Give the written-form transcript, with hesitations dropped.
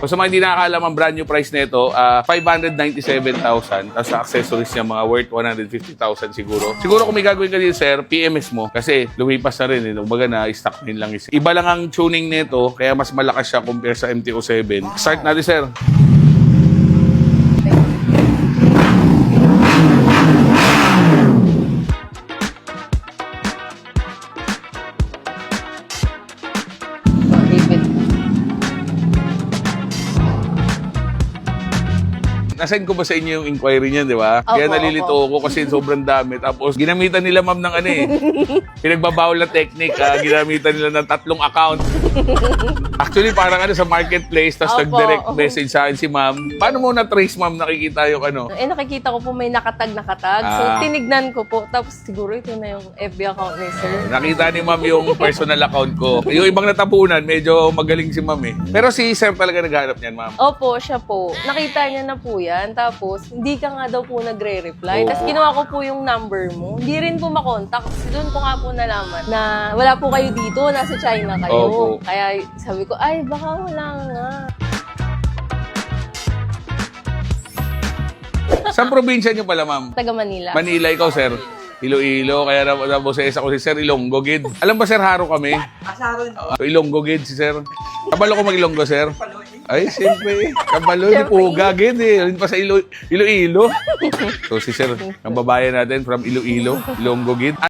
So sa mga hindi nakakaalam ang brand new price nito, 597,000. Tapos sa accessories niya mga worth 150,000 siguro. Siguro kung may gagawin ka din, sir, PMS mo. Kasi lumipas na rin. Kumbaga na, stock din lang isa. Iba lang ang tuning nito, kaya mas malakas siya compare sa MT-07. Start natin, sir. Nasend ko ba sa inyo yung inquiry niyan, di ba? Kaya nalilito ako kasi sobrang dami. Tapos ginamitan nila ma'am ng ano eh. Pinagbabawal na technique. Ginamitan nila ng 3 account. Actually, parang ano sa marketplace, tapos nag-direct message sa akin si ma'am. Paano mo na-trace ma'am nakikita yung ano? Nakikita ko po may nakatag. So, tinignan ko po. Tapos siguro ito na yung FB account ni sir. Nakita ni ma'am yung personal account ko. Yung ibang natapunan, medyo magaling si ma'am eh. Pero si sir talaga naghanap niyan, ma'am. Opo, siya po. Nakita niya na po yan. Tapos, hindi ka nga daw po nagre-reply. Tapos, kinuha ko po yung number mo. Hindi rin po makontak. Kasi doon ko nga po nalaman na wala po kayo dito. Nasa China kayo. Opo. Kaya sabi ko, ay, baka wala nga. Saan probinsya niyo pala, ma'am? Taga Manila. Manila, ikaw, sir. Iloilo, kaya naboses ako si Sir Ilonggo Gid. Alam ba, Sir, haro kami? Asaron. Ilonggo Gid si Sir. Kabalo ko mag-Ilonggo, Sir? Ay, siyempre. Kabalo, di puga, Gid eh. Yun pa sa Iloilo. So, si Sir, ang babayan natin from Iloilo, Ilonggo Gid.